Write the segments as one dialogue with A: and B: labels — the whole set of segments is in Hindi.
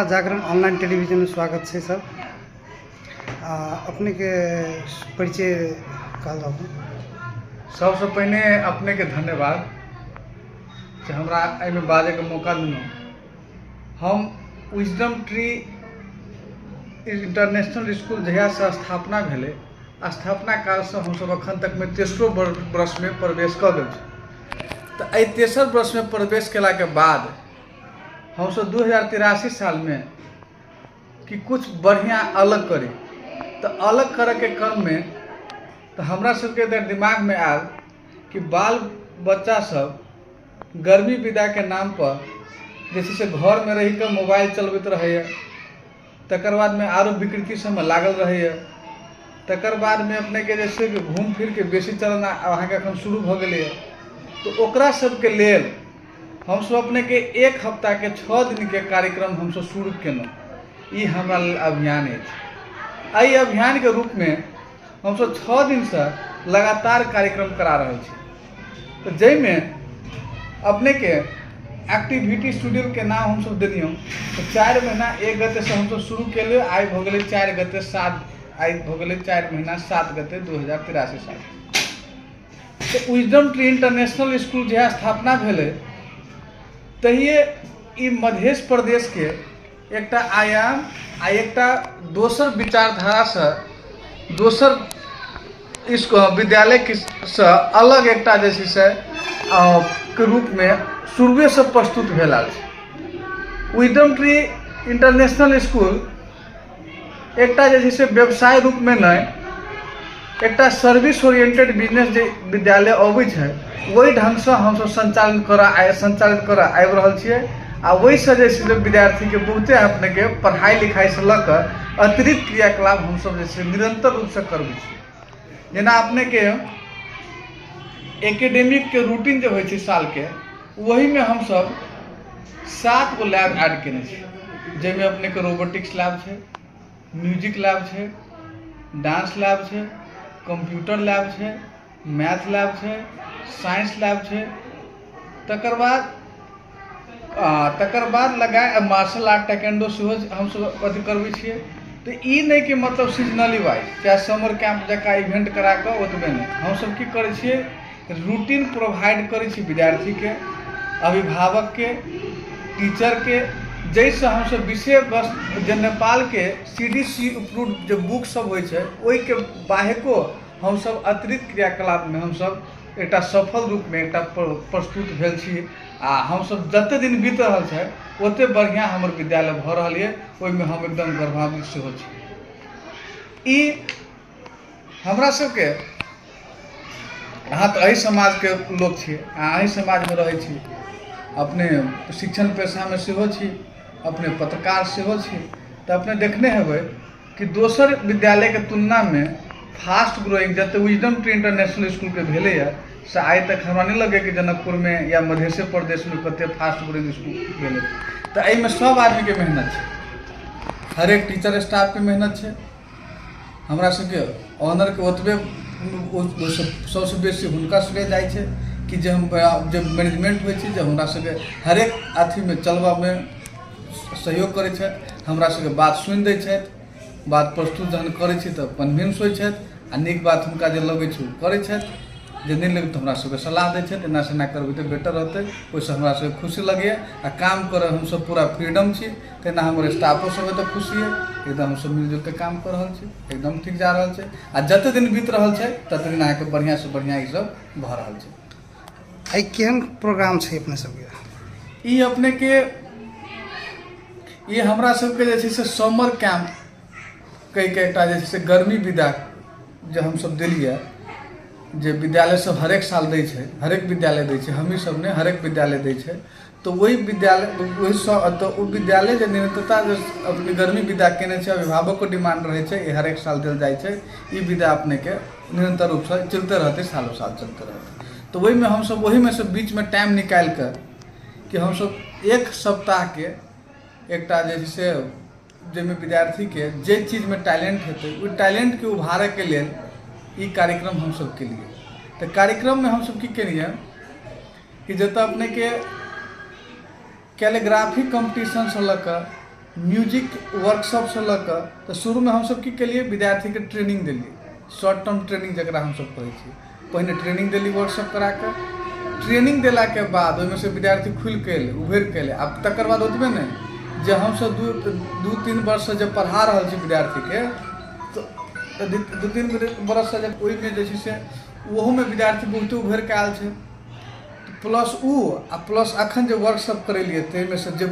A: हमारा जागरण ऑनलाइन टेलीविजन में स्वागत है सर। अपने के परिचय कल
B: सबसे पहले अपने के धन्यवाद कि हमरा एहिमे बाजे के मौका दिलौ। हम विजडम ट्री इंटरनेशनल स्कूल जहिया से स्थापना भेले, स्थापना काल से हम सब अखन तक में तेसरो वर्ष में प्रवेश कर गेल छी। तो एहि तेसर वर्ष में प्रवेश केला के बाद हम सब 2083 साल में कि कुछ बढ़िया अलग करी, तो अलग करे के क्रम में तो हमरा सबके दिमाग में आयल कि बाल बच्चा सब गर्मी विदा के नाम पर जैसे से घर में रही कर मोबाइल चलबैत रहे, तकर बाद में आरो विकृति सब में लागल रहे, तकर बाद में अपने के जैसे घूम फिर के बेसी चलना अहाँ के अखन शुरू भ गेलै। तो ओकरा सबके लेल हम सब अपने के एक हफ्ता के 6 दिन के कार्यक्रम हम सब शुरू केलहुँ। ई हमरा अभियान है। एहि अभियान के रूप में हम सब 6 दिन से लगातार कार्यक्रम करा रहे छी। तो जैमे अपने के एक्टिविटी स्टूडियो के नाम हम सब देलियौ। तो 4 महीना 1 गते से हम सब शुरू केलिए। आई भ गेलै 4 गते 7 आई भ गेलै 4 महीना 7 गते 2083 साल। तो विजडम ट्री इंटरनेशनल स्कूल जहिया स्थापना भेलै तहिए ई मध्य प्रदेश के एकटा आयाम आ एकटा दोसर विचारधारा से दोसर इस विद्यालय के से अलग एकटा जैसे से के रूप में शुरुए से प्रस्तुत भेल छै। विजडम ट्री इंटरनेशनल स्कूल एकटा जैसे से व्यवसाय रूप में नहीं, एकटा सर्विस ओरिएंटेड बिजनेस जे विद्यालय अबै छै वही ढंग से हम सब संचालित कर आबि रहल छियै। आ वही से जैसे विद्यार्थी के बहुते अपने के पढ़ाई लिखाई से लकर अतिरिक्त क्रियाकलाप हम सब जैसे निरंतर रूप से करबै छी। जेना अपने के एकेडमिक के रूटीन जो होइ छै साल के, वही में हम सब 7 गो लैब ऐड केने छी, जैमे अपने के रोबोटिक्स लैब छै, म्यूजिक लैब छै, डांस लैब छै, कंप्यूटर लैब छै, मैथ लैब छै, साइंस लैब छै। तकर बाद लगाए मार्शल आर्ट टेक्वांडो सेहो हम सब अथी करबै छियै। तो ई नहीं कि मतलब सीजनली वाइज चाहे समर कैंप जका इवेंट करा के ओतबे नहीं, हम सब की करै छियै रूटीन प्रोवाइड करै छी विद्यार्थी के, अभिभावक के, टीचर के, जैसे हम सब विषय वस्तु जे नेपाल के CDC अप्रूव्ड जो बुक सब होइ छै ओहि के बाहेको हम सब अतिरिक्त क्रियाकलाप में हम सब एकटा सफल रूप में एकटा प्रस्तुत भेल छी। आ हम सब जते दिन बीत रहल छै ओते बढ़िया हमर विद्यालय भ रहल है, ओहि में हम एकदम गर्वान्वित सेहो छी। ई हमरा सबके अहाँ तो एहि समाज के लोग छी, अहाँ एहि समाज में रहै छी, अपने शिक्षण पेशा में सेहो छी, अपने पत्रकार सेहो छी। तो अपने देखने हेबै कि दोसर विद्यालय के तुलना में फास्ट ग्रोइंग जते विजडम ट्री इंटरनेशनल स्कूल के भेलै है से आइ तक हमरा नहीं लगे कि जनकपुर में या मध्य प्रदेश में कते फास्ट ग्रोइंग स्कूल भेलै। तो एहिमे सब आदमी के मेहनत छै, हर एक टीचर स्टाफ के मेहनत छै, हमरा सबके ऑनर के ओतबे सबसे बेसी हुनका श्रेय जाइ छै कि जे हम जब मैनेजमेंट होइ छै जे हमरा सबके हर एक अथी में चलबा में सहयोग करै छथि, हमरा सबके बात सुनि दै छथि, बात प्रस्तुत जहन करै छी तऽ कन्विंस होइ छथि आ नीक बात हुनका जे लगै छै ओ करै छथि, जे नहीं लगे तो हमरा सबके सलाह दै छथि एना से एना करबै तऽ बेटर रहतै, ओहिसँ हमरा सबके खुशी लगैए आ काम करे हम सब पूरा फ्रीडम छी। तेना हमर स्टाफो सब तऽ खुशी है, एकदम हम सब मिलजुल के काम कर रहल छी, एकदम ठीक जा रहल छै। आ जते दिन बीत रहल छै तते दिन अहाँके बढ़िया से बढ़िया ई सब भ रहल छै।
A: आई केहन प्रोग्राम छै अपने सबके?
B: ई अपने के ये हमरा सबके जे छै से समर कैंप कई के एकटा जे छै से गर्मी विदा जे हम सब देलिए, जे विद्यालय सब हर एक साल दै छै, हर एक विद्यालय दै छै, हमही सब ने हर एक विद्यालय दै छै। तो वही विद्यालय वही तो वो विद्यालय जे निरंतरता जो अपनी गर्मी विदा केने छै, अभिभावक को डिमांड रहे छै हर एक साल देल जाइ छै। ई विदा अपने के निरंतर रूप से चलते रहते, सालों साल चलते रहते। तो वही में हम सब वही में से बीच में टाइम निकाल कर कि हम सब 1 सप्ताह के एकटा जैसे जैमे विद्यार्थी के जे चीज में टैलेंट हेतै ओ टैलेंट के उभारे के लेल ई कार्यक्रम हम सब के लिए। तो कार्यक्रम में हम सब की केलिए कि जतऽ अपने के कैलीग्राफी कंपटीशन से लकर म्यूजिक वर्कशॉप से लऽ कऽ तऽ शुरूमे हमसब की केलिए विद्यार्थीके ट्रेनिंग देलिए, शॉर्ट टर्म ट्रेनिंग जकरा हमसब कहै छी। पहिने ट्रेनिंग देली वर्कशॉप करा कऽ, ट्रेनिंग देलाके बाद ओहिमे से विद्यार्थी खुलिके अएलै, उभरिके अएलै। आब तकर बाद ओतबे नहि जे हमसब दू तीन वर्ष से जब पढ़ा रहल छी विद्यार्थीके, तऽ दू तीन बरस से जब ओहिमे जे छै से ओहोमे विद्यार्थी बहुते उभरिके आयल छै। प्लस अखन जे वर्कशॉप करेलिए ताहिमे से जे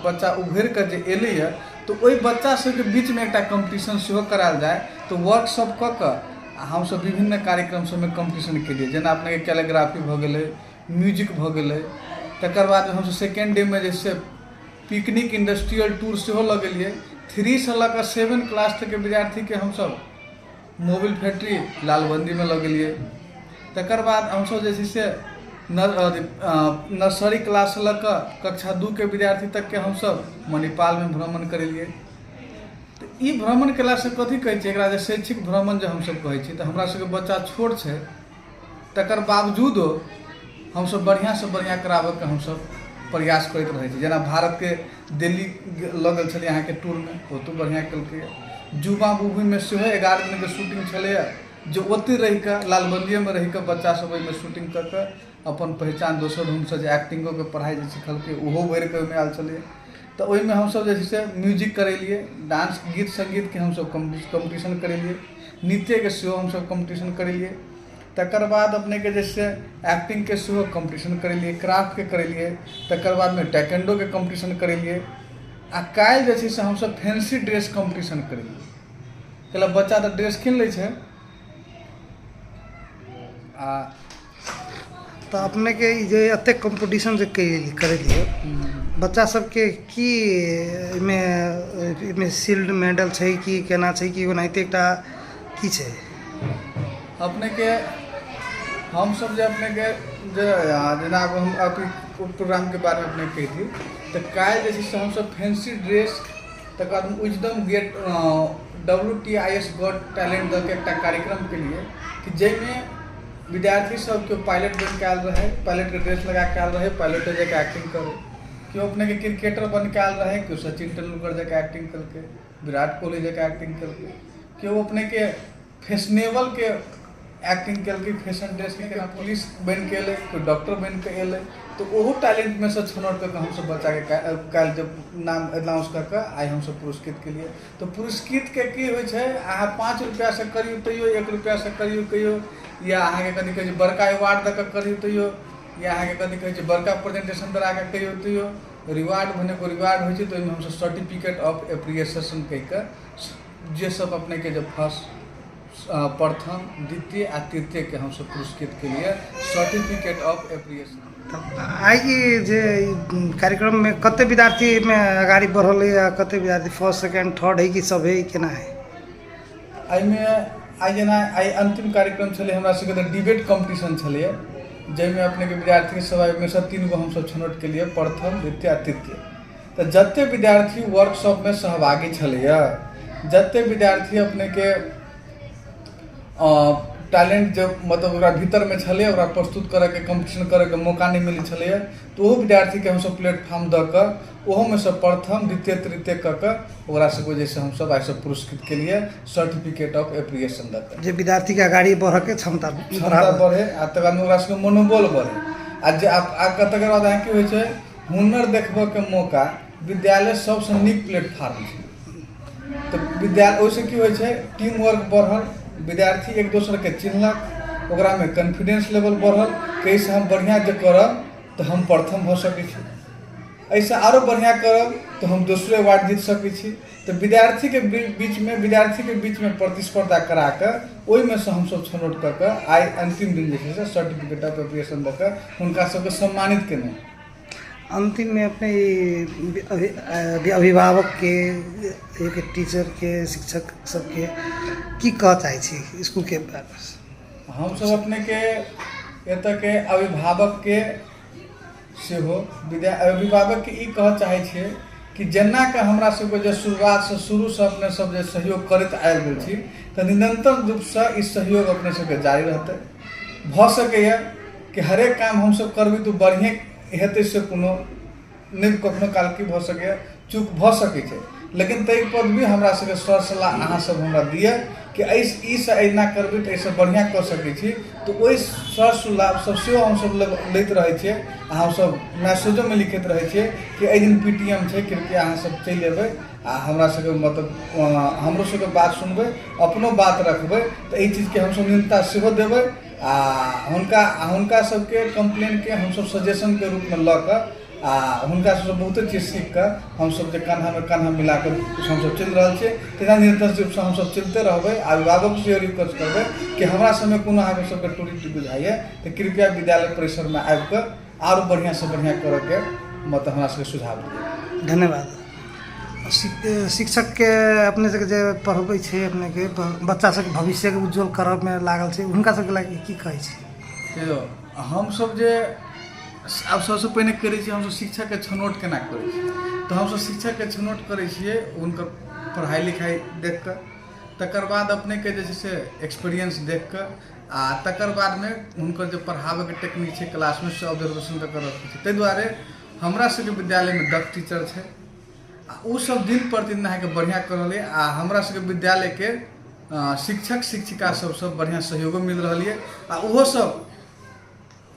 B: बच्चा उभरिके जे एलैए तऽ ओहि बच्चा सबके बीचमे एकटा कम्पटिशन सेहो करायल जाए। तऽ वर्कशॉप कऽ कऽ हमसब विभिन्न कार्यक्रम सबमे कम्पटिशन केलिए, जेना अपनेके कैलीग्राफी भऽ गेलै, म्यूजिक भऽ गेलै। तकर बाद हमसब सेकेंड डे में जे छै पिकनिक इंडस्ट्रियल टूर सेहो लगेलिए। 3 से लऽ कऽ 7 क्लास तक के विद्यार्थीके हमसब मोबिल फैक्ट्री लालबंदी में लगेलिए। तकर बाद हमसब जे छै से नर्सरी क्लास से लऽ कऽ कक्षा 2 के विद्यार्थी तक के हमसब मणिपाल में भ्रमण करेलिए। तो ई भ्रमण केलासँ कथी कहै छै, एकरा जे शैक्षिक भ्रमण जे हमसब कहै छी, तऽ हमरा सबके बच्चा छोट छै, तकर बावजूदो हमसब बढ़िया से बढ़िया कराबैके हमसब प्रयास करैत रहै छी। जेना भारतके दिल्ली लऽ गेल छलिए अहाँके टूरमे, ओतौ बढ़िया केलकै। जुमा मूवीमे सेहो 11 दिनके शूटिंग छलैए, जो ओतहि रहिकऽ लालबंदिएमे रहिकऽ बच्चा सब ओहिमे शूटिंग कऽ कऽ अपन पहचान दोसर ढङ्गसँ जे एक्टिंगोके पढ़ाइ जे सिखलकै ओहो भरिकऽ ओहिमे आयल छलै। तऽ ओहिमे हमसब जे छै से म्यूजिक करेलिए, डांस गीत संगीतके हमसब कम्पटिशन करेलिए, नृत्यके सेहो हमसब कम्पटिशन करेलिए। तकर बाद अपनेके जे छै एक्टिंगके सेहो कम्पटिशन करेलिए, क्राफ्टके करेलिए। तकर बादमे टैकेंडोके कम्पटिशन करेलिए। आ काल्हि जे छै से हमसब फैंसी ड्रेस कम्पटिशन करेलिए। कैला बच्चा तऽ ड्रेस कीन लै छै।
A: तो अपने के जे एते कंपटीशन जे करेलिए, बच्चा सबके की एहिमे शील्ड मेडल छै कि केना छै कि ओनाहिते एकटा की छै?
B: अपनेके हमसब जे अपनेके जे जेना हम अभी प्रोग्रामके बारेमे अपने कही थी, तऽ काल्हि जे छै से हमसब फैंसी ड्रेस, तकर बाद wisdom gate WTIS got talent दऽ के एकटा कार्यक्रम केलिए कि जाहिमे विद्यार्थी सब केओ पायलट बन के आयल रहे, पायलट के ड्रेस लगा के आयल रहे, पायलट जैसे एक्टिंग करे। केओ अपने के क्रिकेटर बन के आयल रहे, केओ सचिन तेंदुलकर जैसे एक्टिंग करके, विराट कोहली जैसे एक्टिंग करके, केओ अपने के फैशनेबल के एक्टिंग करके, फैशन ड्रेस के पुलिस बन के अलै, कोई डॉक्टर बन के अलै। तो ओहो टैलेंट में से छनौट करके हमसब बच्चा के काल्हि जब नाम अनाउंस करके आइ हमसब पुरस्कृत केलिए। तो पुरस्कृत के की होइ छै, अहाँ 5 रुपया से करियो तैयो, 1 रुपया से करियो कहियो, या अहाँके कथी कहै छै बड़का अवार्ड दऽ कऽ करियो तैयो, या अहाँके कथी कहै छै बड़का प्रेजेंटेशन दऽ कऽ कहियो तैयो। रिवार्ड भने कोई रिवार्ड होइ छै तऽ ओहिमे हमसब सर्टिफिकेट ऑफ एप्रिसिएशन कहि कऽ जे सब अपनेके जब फर्स्ट प्रथम द्वितीय आ तृतीय के हमसब पुरस्कृत केलिए सर्टिफिकेट ऑफ एप्रिसिएशन।
A: आइ जे कार्यक्रम में कते विद्यार्थी में अगाड़ी बढ़ल है, या कते विद्यार्थी फर्स्ट सेकेंड थर्ड है कि सब है केना है?
B: एहिमे आइ जेना आइ अंतिम कार्यक्रम छलै हमरा सबके तऽ डिबेट कॉम्पिटिशन छलैए, जाहिमे अपनेके विद्यार्थी सब एहिमे से 3 गो हमसब छनौट केलिए, प्रथम द्वितीय आ तृतीय। तऽ जते विद्यार्थी वर्कशॉप में सहभागी छलैए, जते विद्यार्थी अपनेके टैलेंट जो मतलब ओकरा भीतर में छलै, ओकरा प्रस्तुत करैके कम्पटिशन करैके मौका नहीं मिलै छलैए, तो ओहो विद्यार्थी के हमसब प्लेटफॉर्म दऽ कऽ ओहोमे से प्रथम द्वितीय तृतीय कऽ कऽ ओकरा सबके जैसे हमसब आइ सब पुरस्कृत केलिए सर्टिफिकेट ऑफ एप्रिसिएशन दऽ कऽ,
A: जे विद्यार्थी के आगाड़ी बढ़के क्षमता
B: बढ़े आ तकर बाद ओकरा सबके मनोबल बढ़े। आ जे तकर बाद अहाँ की होइ छै, हुनर देखबऽके मौका विद्यालय सबसँ नीक प्लेटफॉर्म छै। तऽ विद्यालय ओहिसँ की होइ छै, टीम वर्क बढ़ल, विद्यार्थी एक दोसर के चिन्हलक, ओकरा में कॉन्फिडेंस लेवल बढ़ल, कैसे हम बढ़िया जे करब तो हम प्रथम भऽ सकै छी, ऐसे आरो बढ़िया करब तो हम दोसरो अवार्ड जीत सकै छी। तो विद्यार्थी के बीच में प्रतिस्पर्धा करा कऽ ओहिमे से हमसब छनौट कऽ कऽ आइ अंतिम दिन जे छै से सर्टिफिकेट ऑफ एप्रिसिएशन दऽ कऽ हुनका सबके सम्मानित केने।
A: अंतिम में अपने अभिभावक के, एक टीचर के, शिक्षक सबके की कह चाहै छी स्कूल के बारे में?
B: हम सब अपने के एतऽ के अभिभावक के सेहो अभिभावक के ई कह चाहै छियै कि जेना कि हमरा सबके जे शुरुआत से शुरू से अपने सब जे सहयोग करैत आबि गेल छी, तऽ निरंतर रूप से ई सहयोग अपने सबके जारी रहतै। भऽ सकैए कि हरेक काम हम सब करबै तऽ बढ़िए हेतै, से कोनो नहि कखनो काल की भऽ सकैए चूक भ सकै छै, लेकिन ताहि पर भी हमरा सबके सर सलाह अहाँ सब हमरा दिए कि ई से एना करबै तऽ एहिसँ बढ़िआँ कऽ सकै छी। तऽ ओहि सर सलाह सब सेहो हमसब लैत रहै छियै। हमसब मैसेजोमे लिखैत रहै छियै कि एहि दिन PTM छै, कृपया अहाँ सब चलि अयबै आ हमरा सबके मतलब हमरो सबके बात सुनबै, अपनो बात रखबै। तऽ एहि चीजके हमसब न्यूनता सेहो देबै आ हुनका सबके कंप्लेनके हमसब सजेशनके रूपमे लऽ कऽ आ हुनका सबसँ बहुते चीज सीख कऽ हमसब जे कान्हामे कान्हा मिलाकऽ हमसब चलि रहल छियै। तेना निरंतर रूपसँ हमसब चलिते रहबै। अभिभावक से रिक्वेस्ट करबै कि हमरा सबमे कोनो अहाँके सबके त्रुटि बुझाइए तऽ कृपया विद्यालय परिसरमे आबि कऽ आरो बढ़िआँसँ बढ़िआँ करऽके मतलब हमरा सबके सुझाव दिअ।
A: धन्यवाद। शिक्षक के अपने सबके जे पढ़बै छै, अपने के बच्चा सबके भविष्य के उज्जवल करब में लागल छै, हुनका सबके लागि की कहै छै?
B: हमसब जे आब सबसँ पहिने करै छियै, हमसब शिक्षकके छनौट केना करै छियै। तऽ हमसब शिक्षकके छनौट करै छियै हुनकर पढ़ाइ लिखाइ देख कऽ, तकर बाद अपनेके जे छै से एक्सपीरियंस देख कऽ आ तकर बादमे हुनकर जे पढ़ाबैके टेक्निक छै क्लासमे से ऑब्जर्वेशन कऽ कऽ रखै छै। ताहि दुआरे हमरा सबके विद्यालयमे दक्ष टीचर छै आ ओ सब दिन प्रतिदिन अहाँके बढ़िआँ कऽ रहल यऽ आ हमरा सबके विद्यालयके शिक्षक शिक्षिका सबसँ बढ़िआँ सहयोगो मिल रहल यऽ आ ओहो सब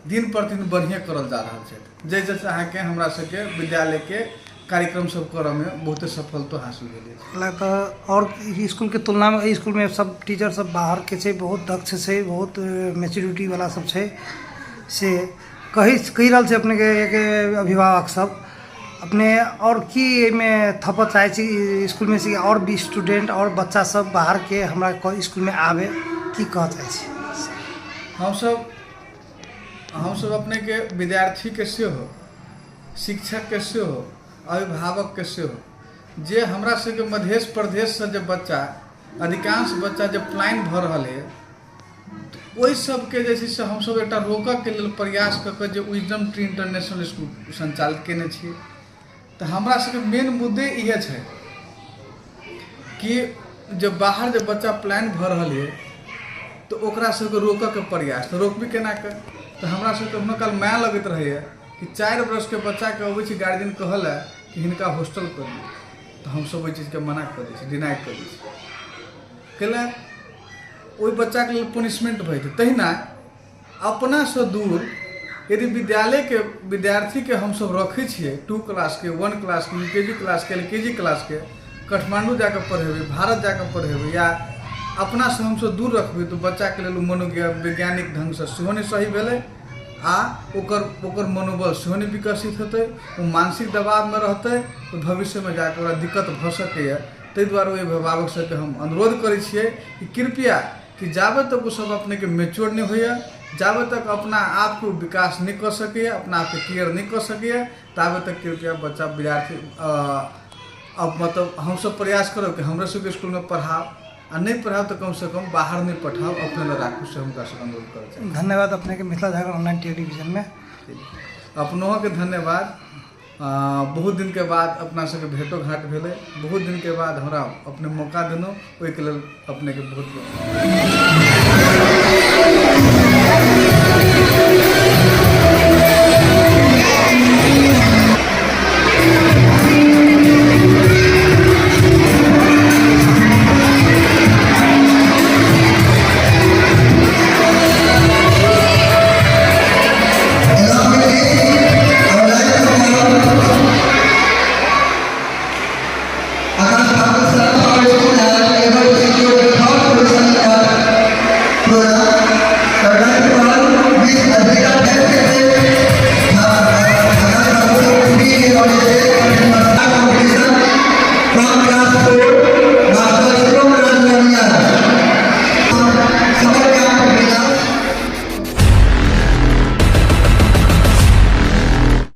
B: दिन प्रतिदिन बढ़िया करल जा रहल छै। जैसे अहाँके हमरा सबके विद्यालयके कार्यक्रम सब करऽमे बहुते सफलता हासिल भेल है।
A: और स्कूल के तुलना में स्कूल में सब टीचर सब बाहर के छै, बहुत दक्ष छै, बहुत मैच्योरिटी वाला सब छै, से कही रहल छै अपने के एक अभिभावक सब। अपने और की में थपत चाहे छी स्कूल में से और भी स्टूडेंट और बच्चा सब बाहर के हमरा स्कूल में आवे की कह चाहे छी?
B: हमसब अपने के विद्यार्थी के सेहो, शिक्षक के सेहो, अभिभावक के सेहो जे हमरा सबके मध्य प्रदेश से जे बच्चा अधिकांश बच्चा जे पलायन भऽ रहल है, ओहि सबके जे छै से हमसब एकटा रोकऽके लेल प्रयास कऽ कऽ जे विजडम ट्री इंटरनेशनल स्कूल संचालित केने छियै। तऽ हमरा सबके मेन मुद्दे इहे छै कि जे बाहर जे बच्चा पलायन भऽ रहल है तऽ ओकरा सबके रोकऽके प्रयास। तऽ रोकबी केना कऽ? तऽ हमरा सबके कखनो काल माय लगैत रहैए कि 4 वर्षके बच्चाके अबै छै गार्जियन कहल है कि हिनका हॉस्टल कर दियौ, तऽ हमसब ओहि चीजके मना कऽ दै छी, डिनाइ कऽ दै छी। कैला ओहि बच्चाके लेल पनिशमेंट भऽ जेतै। तहिना अपनासँ दूर यदि विद्यालयके विद्यार्थीके हमसब रखै छियै 2 क्लासके, 1 क्लासके, UKG क्लासके, LKG क्लासके, काठमांडू जाकऽ पढ़ेबै, भारत जाकऽ पढ़ेबै या अपनासँ हमसब दूर रखबै तऽ बच्चाके लेल मनोवैज्ञानिक ढङ्गसँ सेहो नहि सही भेलै आ ओकर मनोबल सेहो नहि विकसित हेतै, ओ मानसिक दबावमे रहतै तऽ भविष्यमे जाकऽ ओकरा दिक्कत भऽ सकैए। ताहि दुआरे ओहि अभिभावक सबके हम अनुरोध करै छियै कि कृपया कि जाबे तक ओ सब अपनेके मेच्योर नहीं होइए, जाबे तक अपना आपको विकास नहीं कर सकैए, अपना आपके क्लियर नहीं कर सकैए, ताबे तक कृपया बच्चा विद्यार्थी अब मतलब हम सब प्रयास करब कि हमरे सबके स्कूल में पढ़ाओ आ नहीं पढ़ाओ तो कम से कम बाहर नहीं पठाओ, अपने लग राखू से हुनका से अनुरोध कर।
A: धन्यवाद अपने के मिथिला झारखंड ऑनलाइन टेलीविजन में।
B: अपनों के धन्यवाद। बहुत दिन के बाद अपना सबके भेटो घाट भेलै, बहुत दिन के बाद हमरा अपने मौका देलहुँ, ओहिके लेल अपने के
C: बहुत